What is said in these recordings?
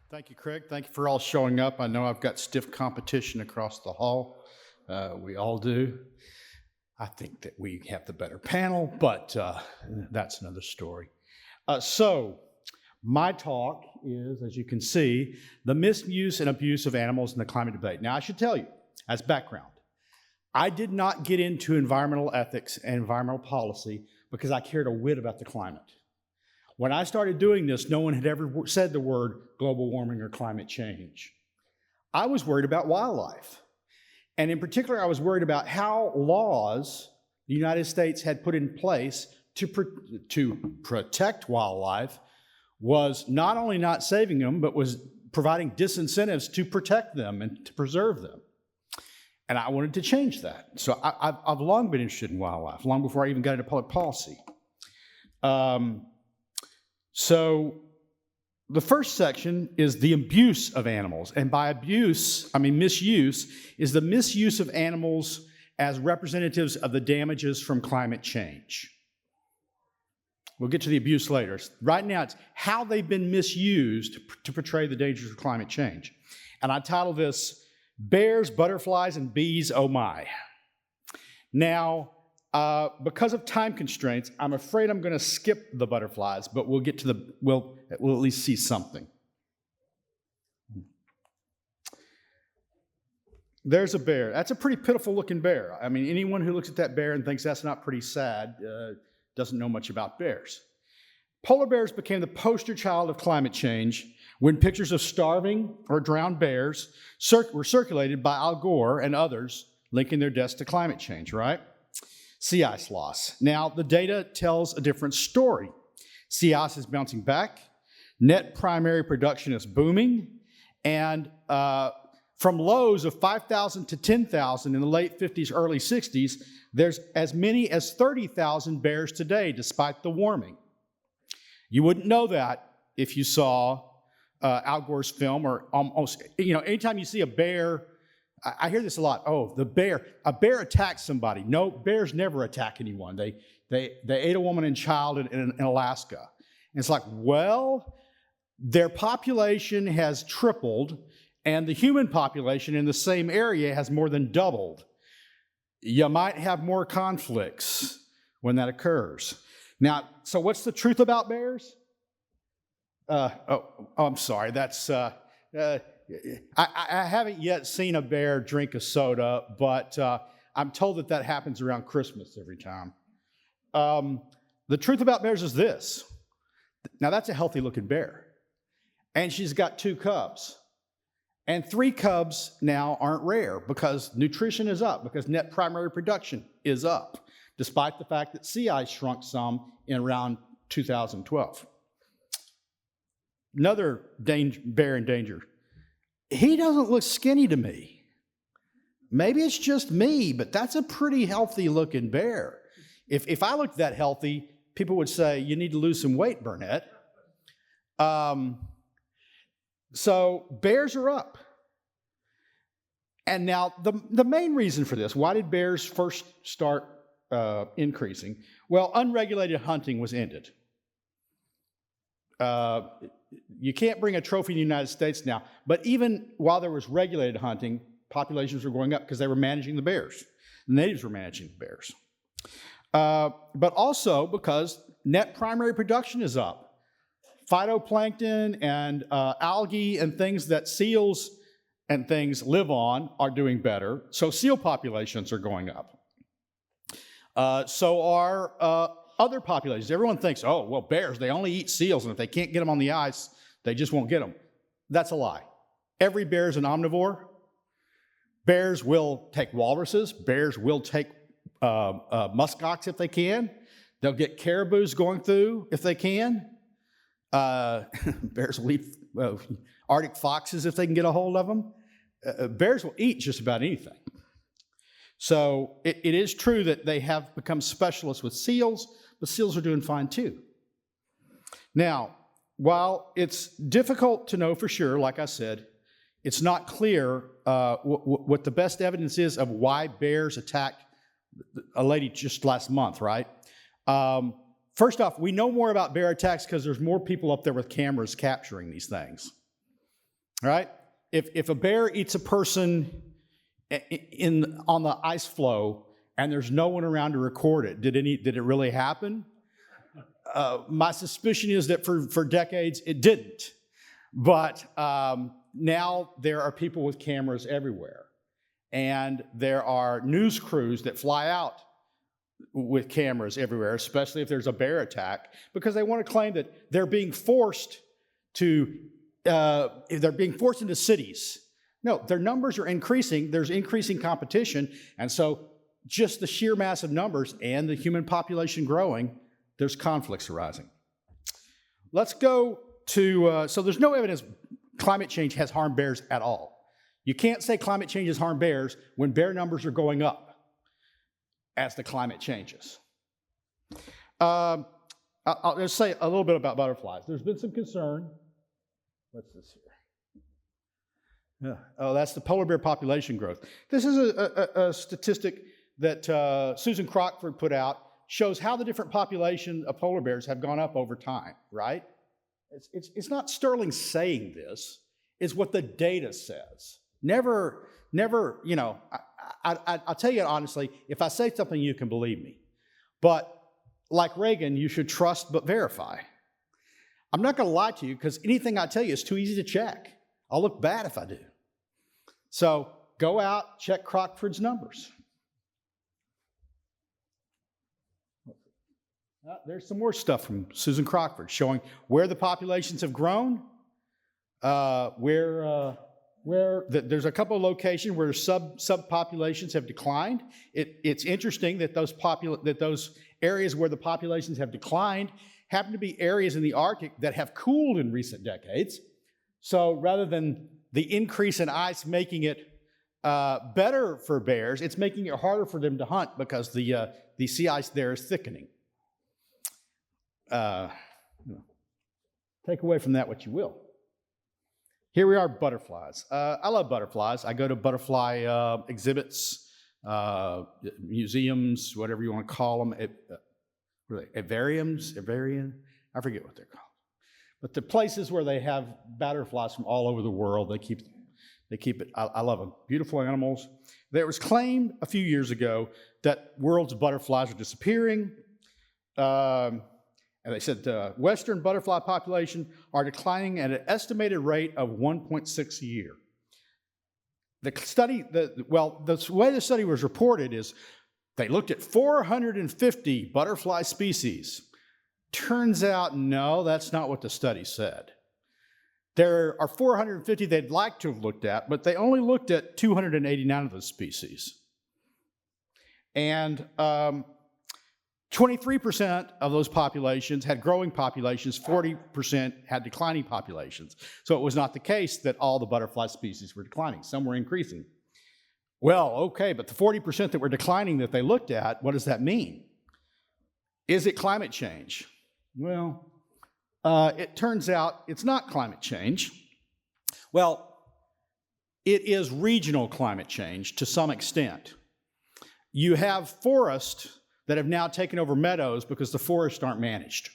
Thank you, Craig. Thank you for all showing up. I know I've got stiff competition across the hall. We all do. I think that we have the better panel, but that's another story. So my talk is, as you can see, the misuse and abuse of animals in the climate debate. Now, I should tell you, as background, I did not get into environmental ethics and environmental policy because I cared a whit about the climate. When I started doing this, no one had ever said the word global warming or climate change. I was worried about wildlife. And in particular, I was worried about how laws the United States had put in place to protect wildlife was not only not saving them, but was providing disincentives to protect them and to preserve them. And I wanted to change that. So I've long been interested in wildlife, long before I even got into public policy. So the first section is the abuse of animals. And by abuse, I mean misuse, is the misuse of animals as representatives of the damages from climate change. We'll get to the abuse later. Right now, it's how they've been misused to portray the dangers of climate change. And I title this, Bears, Butterflies, and Bees, Oh My. Now, because of time constraints, I'm afraid I'm going to skip the butterflies, but we'll get to we'll at least see something. There's a bear. That's a pretty pitiful looking bear. I mean, anyone who looks at that bear and thinks that's not pretty sad doesn't know much about bears. Polar bears became the poster child of climate change when pictures of starving or drowned bears were circulated by Al Gore and others linking their deaths to climate change, right? Sea ice loss. Now, the data tells a different story. Sea ice is bouncing back. Net primary production is booming. And from lows of 5,000 to 10,000 in the late 50s, early 60s, there's as many as 30,000 bears today, despite the warming. You wouldn't know that if you saw Al Gore's film, or almost, anytime you see a bear, I hear this a lot. Oh, a bear attacked somebody. No, bears never attack anyone. They ate a woman and child in Alaska. And it's like, well, their population has tripled, and the human population in the same area has more than doubled. You might have more conflicts when that occurs. Now, so what's the truth about bears? I'm sorry. That's I haven't yet seen a bear drink a soda, but I'm told that happens around Christmas every time. The truth about bears is this. Now, that's a healthy-looking bear. And she's got 2 cubs. And 3 cubs now aren't rare because nutrition is up, because net primary production is up, despite the fact that sea ice shrunk some in around 2012. Another bear in danger. He doesn't look skinny to me. Maybe it's just me, but that's a pretty healthy looking bear. If I looked that healthy, people would say, you need to lose some weight, Burnette. So bears are up. And now the main reason for this, why did bears first start increasing? Well, unregulated hunting was ended. You can't bring a trophy in the United States now, but even while there was regulated hunting, populations were going up because they were managing the bears. The natives were managing the bears. But also because net primary production is up. Phytoplankton and algae and things that seals and things live on are doing better, so seal populations are going up. So are other populations. Everyone thinks, oh, well, bears, they only eat seals, and if they can't get them on the ice, they just won't get them. That's a lie. Every bear is an omnivore. Bears will take walruses. Bears will take muskox if they can. They'll get caribous going through if they can. Bears will eat Arctic foxes if they can get a hold of them. Bears will eat just about anything. So it is true that they have become specialists with seals, but seals are doing fine too. Now, while it's difficult to know for sure, like I said, it's not clear what the best evidence is of why bears attacked a lady just last month, right? First off, we know more about bear attacks because there's more people up there with cameras capturing these things. right? If a bear eats a person on the ice floe and there's no one around to record it, did it really happen? My suspicion is that for decades it didn't. But now there are people with cameras everywhere. And there are news crews that fly out with cameras everywhere, especially if there's a bear attack, because they want to claim that they're being forced into cities. No, their numbers are increasing. There's increasing competition. And so just the sheer mass of numbers and the human population growing, there's conflicts arising. Let's go to, so there's no evidence climate change has harmed bears at all. You can't say climate change has harmed bears when bear numbers are going up as the climate changes. I'll just say a little bit about butterflies. There's been some concern. What's this here? Yeah. Oh, that's the polar bear population growth. This is a statistic that Susan Crockford put out, shows how the different population of polar bears have gone up over time, right? It's not Sterling saying this, it's what the data says. Never, you know, I'll tell you honestly, if I say something, you can believe me. But like Reagan, you should trust but verify. I'm not going to lie to you because anything I tell you is too easy to check. I'll look bad if I do. So go out, check Crockford's numbers. There's some more stuff from Susan Crockford showing where the populations have grown, there's a couple of locations where subpopulations have declined. It's interesting that those areas where the populations have declined happen to be areas in the Arctic that have cooled in recent decades. So rather than the increase in ice making it better for bears, it's making it harder for them to hunt because the sea ice there is thickening. Take away from that what you will. Here we are, butterflies. I love butterflies. I go to butterfly exhibits, museums, whatever you want to call them. Avarian? I forget what they're called. But the places where they have butterflies from all over the world, they keep it. I love them. Beautiful animals. There was claimed a few years ago that world's butterflies are disappearing. And they said the Western butterfly population are declining at an estimated rate of 1.6 a year. The way the study was reported is they looked at 450 butterfly species. Turns out, no, that's not what the study said. There are 450 they'd like to have looked at, but they only looked at 289 of those species. And 23% of those populations had growing populations, 40% had declining populations. So it was not the case that all the butterfly species were declining. Some were increasing. Well, okay, but the 40% that were declining that they looked at, what does that mean? Is it climate change? Well, it turns out it's not climate change. Well, it is regional climate change to some extent. You have forests that have now taken over meadows because the forests aren't managed.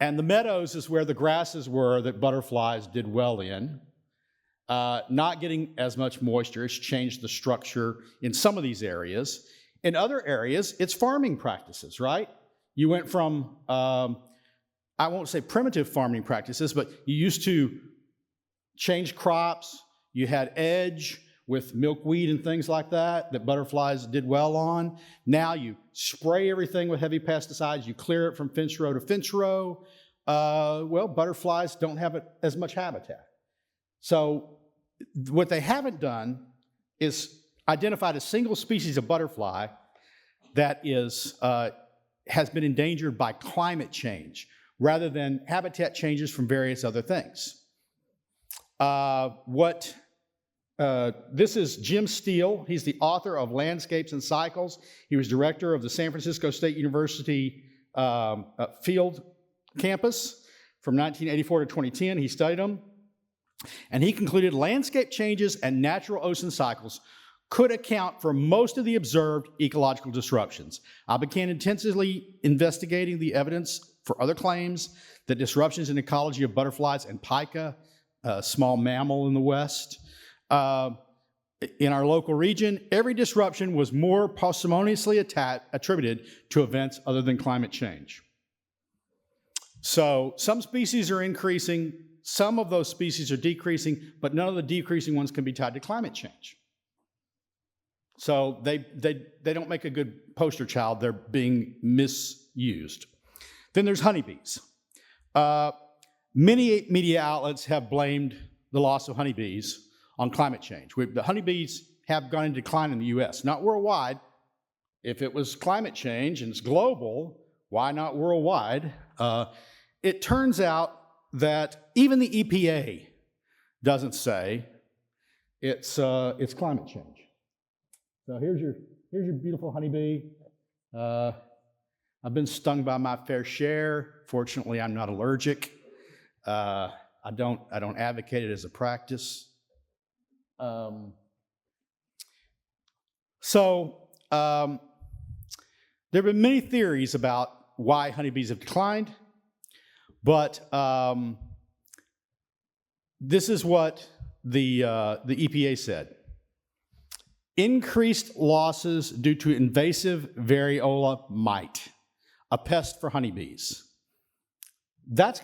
And the meadows is where the grasses were that butterflies did well in. Not getting as much moisture, it's changed the structure in some of these areas. In other areas, it's farming practices, right? You went from, I won't say primitive farming practices, but you used to change crops, you had edge, with milkweed and things like that butterflies did well on. Now you spray everything with heavy pesticides, you clear it from fence row to fence row. Well, butterflies don't have as much habitat. So what they haven't done is identified a single species of butterfly that has been endangered by climate change rather than habitat changes from various other things. This is Jim Steele. He's the author of Landscapes and Cycles. He was director of the San Francisco State University field campus from 1984 to 2010. He studied them. And he concluded landscape changes and natural ocean cycles could account for most of the observed ecological disruptions. I began intensively investigating the evidence for other claims that disruptions in ecology of butterflies and pica small mammal in the West. In our local region, every disruption was more parsimoniously attributed to events other than climate change. So some species are increasing, some of those species are decreasing, but none of the decreasing ones can be tied to climate change. So they don't make a good poster child. They're being misused. Then there's honeybees. Many media outlets have blamed the loss of honeybees on climate change. The honeybees have gone into decline in the US, not worldwide. If it was climate change and it's global, why not worldwide? It turns out that even the EPA doesn't say it's climate change. So here's your beautiful honeybee. I've been stung by my fair share. Fortunately, I'm not allergic. I don't advocate it as a practice. There have been many theories about why honeybees have declined, but this is what the EPA said. Increased losses due to invasive variola mite, a pest for honeybees. That's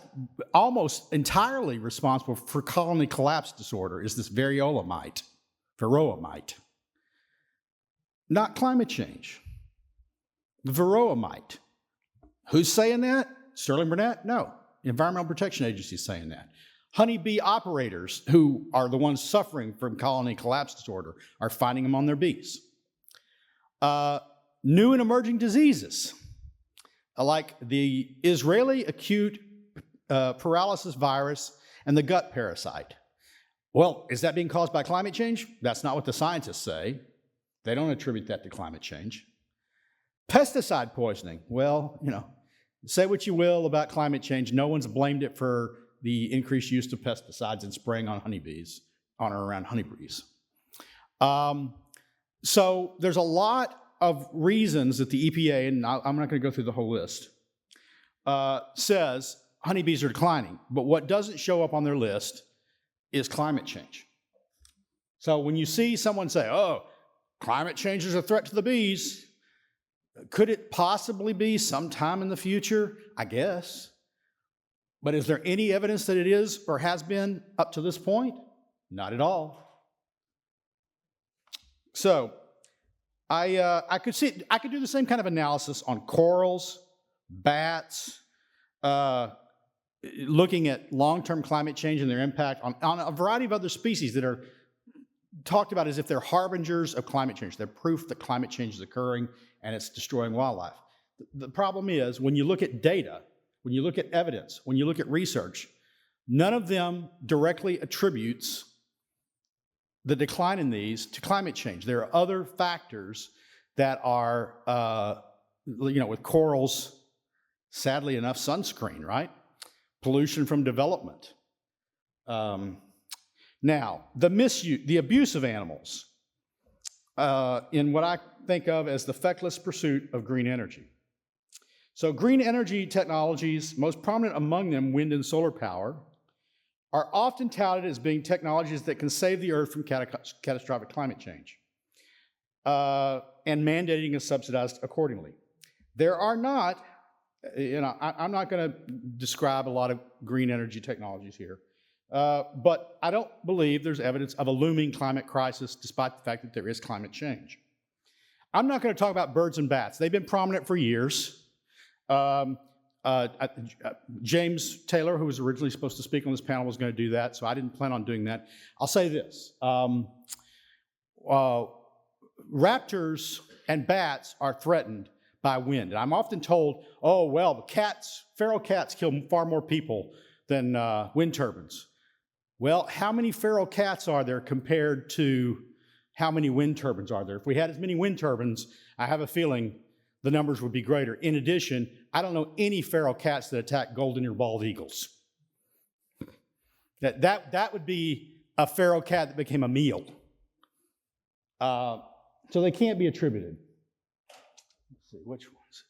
almost entirely responsible for colony collapse disorder, is this variola mite, varroa mite. Not climate change. The varroa mite. Who's saying that? Sterling Burnett? No. The Environmental Protection Agency is saying that. Honeybee operators, who are the ones suffering from colony collapse disorder, are finding them on their bees. New and emerging diseases, like the Israeli acute paralysis virus and the gut parasite. Well, is that being caused by climate change? That's not what the scientists say. They don't attribute that to climate change. Pesticide poisoning. Well, say what you will about climate change. No one's blamed it for the increased use of pesticides and spraying on honeybees, on or around honeybees. So there's a lot of reasons that the EPA, and I'm not going to go through the whole list, says honeybees are declining. But what doesn't show up on their list is climate change. So when you see someone say, oh, climate change is a threat to the bees, could it possibly be sometime in the future? I guess. But is there any evidence that it is or has been up to this point? Not at all. So I could do the same kind of analysis on corals, bats, looking at long-term climate change and their impact on a variety of other species that are talked about as if they're harbingers of climate change. They're proof that climate change is occurring and it's destroying wildlife. The problem is, when you look at data, when you look at evidence, when you look at research, none of them directly attributes the decline in these to climate change. There are other factors that are, with corals, sadly enough, sunscreen, right? Pollution from development. Now, the abuse of animals in what I think of as the feckless pursuit of green energy. So green energy technologies, most prominent among them wind and solar power, are often touted as being technologies that can save the Earth from catastrophic climate change, and mandating is subsidized accordingly. There are not, I'm not going to describe a lot of green energy technologies here, but I don't believe there's evidence of a looming climate crisis despite the fact that there is climate change. I'm not going to talk about birds and bats. They've been prominent for years. James Taylor, who was originally supposed to speak on this panel, was going to do that, so I didn't plan on doing that. I'll say this. Raptors and bats are threatened by wind. And I'm often told, oh, well, feral cats kill far more people than wind turbines. Well, how many feral cats are there compared to how many wind turbines are there? If we had as many wind turbines, I have a feeling the numbers would be greater. In addition, I don't know any feral cats that attack golden-eared bald eagles. That would be a feral cat that became a meal. So they can't be attributed. Let's see, which ones?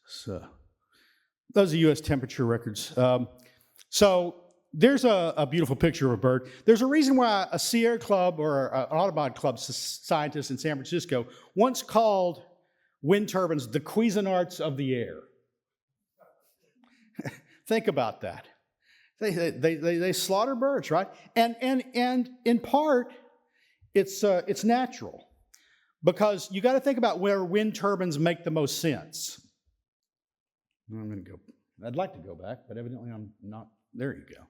Those are U.S. temperature records. So there's a beautiful picture of a bird. There's a reason why a Sierra Club or an Audubon Club scientist in San Francisco once called wind turbines the Cuisinarts of the air. Think about that. They slaughter birds, right? And in part, it's natural, because you got to think about where wind turbines make the most sense. I'm going to go. I'd like to go back, but evidently I'm not. There you go.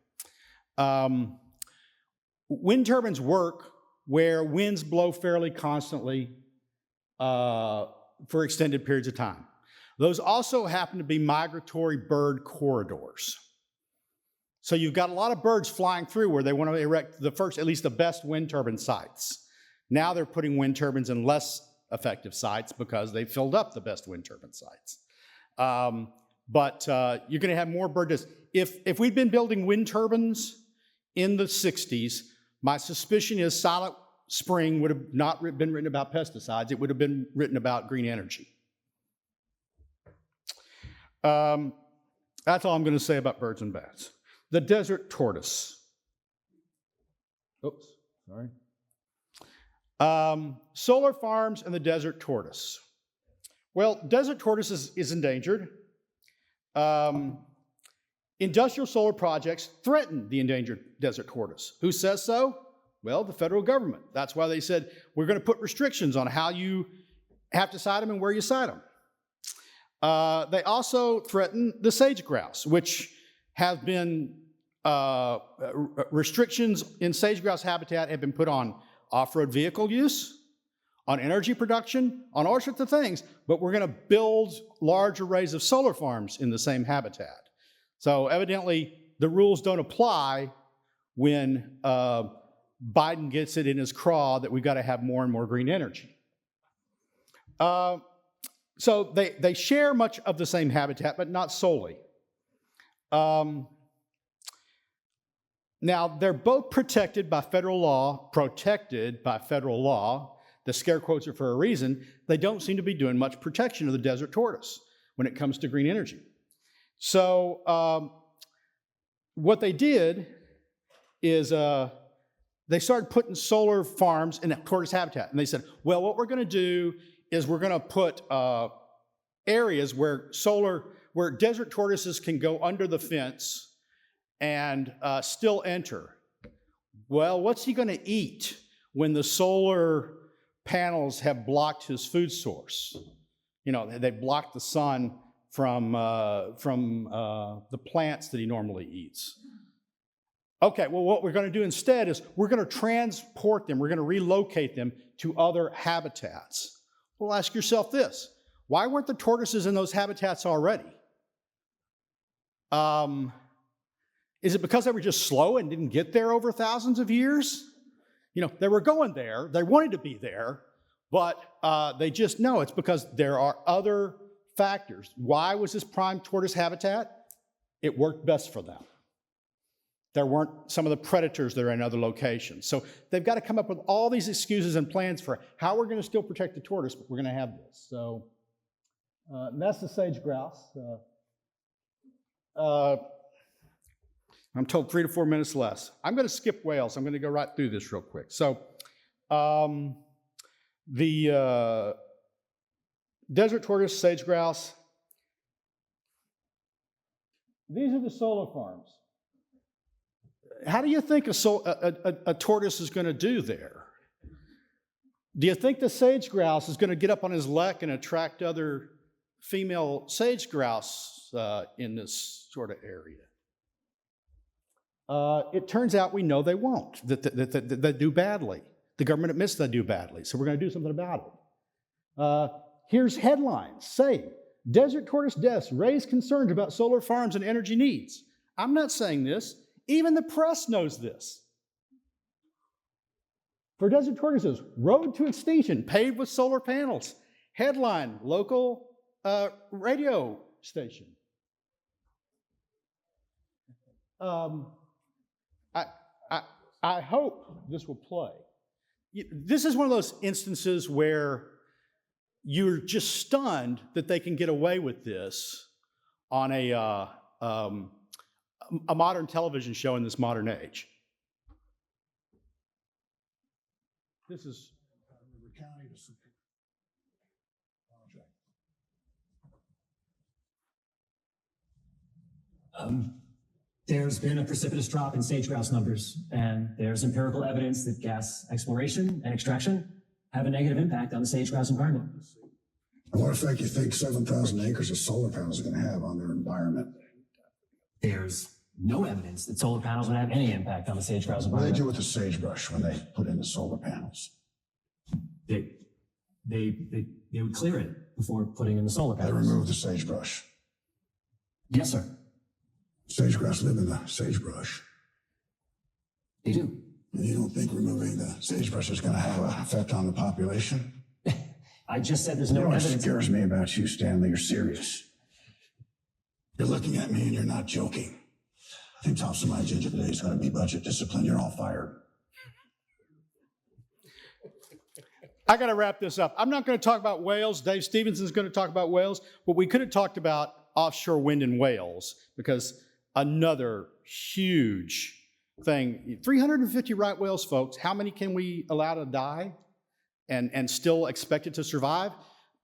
Wind turbines work where winds blow fairly constantly for extended periods of time. Those also happen to be migratory bird corridors. So you've got a lot of birds flying through where they want to erect the first, at least the best wind turbine sites. Now they're putting wind turbines in less effective sites because they filled up the best wind turbine sites. But you're going to have more birds. If we'd been building wind turbines in the 60s, my suspicion is Silent Spring would have not been written about pesticides. It would have been written about green energy. That's all I'm going to say about birds and bats. The desert tortoise. Oops, sorry. Solar farms and the desert tortoise. Well, desert tortoise is endangered. Industrial solar projects threaten the endangered desert tortoise. Who says so? Well, the federal government. That's why they said, we're going to put restrictions on how you have to site them and where you site them. They also threaten the sage grouse, which have been restrictions in sage grouse habitat have been put on off-road vehicle use, on energy production, on all sorts of things, but we're going to build large arrays of solar farms in the same habitat. So evidently, the rules don't apply when Biden gets it in his craw that we've got to have more and more green energy. So they share much of the same habitat, but not solely. Now, they're both protected by federal law, The scare quotes are for a reason. They don't seem to be doing much protection of the desert tortoise when it comes to green energy. So what they did is they started putting solar farms in tortoise habitat. And they said, well, what we're going to do is we're going to put areas where desert tortoises can go under the fence and still enter. Well, what's he going to eat when the solar panels have blocked his food source? You know, they blocked the sun from the plants that he normally eats. Okay, well, what we're going to do instead is we're going to transport them, we're going to relocate them to other habitats. Well, ask yourself this. Why weren't the tortoises in those habitats already? Is it because they were just slow and didn't get there over thousands of years? You know, they were going there, they wanted to be there, but they just know it's because there are other factors. Why was this prime tortoise habitat? It worked best for them. There weren't some of the predators that are in other locations. So they've got to come up with all these excuses and plans for how we're going to still protect the tortoise, but we're going to have this. So that's the sage grouse. I'm told 3 to 4 minutes less. I'm going to skip whales. I'm going to go right through this real quick. So the desert tortoise, sage grouse, these are the solar farms. How do you think a tortoise is going to do there? Do you think the sage grouse is going to get up on his lek and attract other female sage grouse in this sort of area? It turns out we know they won't, that they do badly. The government admits they do badly, so we're going to do something about it. Here's headlines. Say, desert tortoise deaths raise concerns about solar farms and energy needs. I'm not saying this. Even the press knows this. For desert tortoises, road to extinction, paved with solar panels. Headline, local radio station. I hope this will play. This is one of those instances where you're just stunned that they can get away with this on a modern television show in this modern age. This is there's been a precipitous drop in sage-grouse numbers, and there's empirical evidence that gas exploration and extraction have a negative impact on the sage-grouse environment. What effect do you think 7,000 acres of solar panels are going to have on their environment? There's no evidence that solar panels would have any impact on the sage-grouse What do they environment. do with the sagebrush when they put in the solar panels? They would clear it before putting in the solar They panels. remove the sagebrush. Yes, sir. Sagegrass live in the sagebrush. They do. And you don't think removing the sagebrush is going to have an effect on the population? I just said there's You no know what evidence. scares me about you, Stanley? You're serious. You're looking at me and you're not joking. I think top of my agenda today is going to be budget discipline. You're all fired. I got to wrap this up. I'm not going to talk about Wales. Dave Stevenson's going to talk about Wales, but we could have talked about offshore wind in Wales, because another huge thing, 350 right whales, folks. How many can we allow to die and still expect it to survive?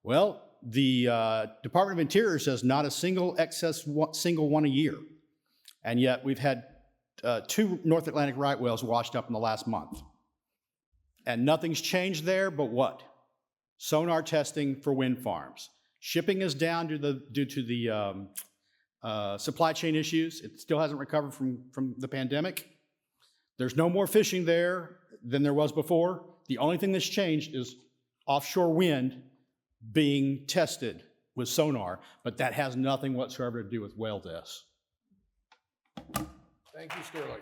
Well, the Department of Interior says not a single single one a year. And yet we've had 2 North Atlantic right whales washed up in the last month. And nothing's changed there, but what? Sonar testing for wind farms. Shipping is down due to the supply chain issues. It still hasn't recovered from the pandemic. There's no more fishing there than there was before. The only thing that's changed is offshore wind being tested with sonar, but that has nothing whatsoever to do with whale deaths. Thank you, Sterling.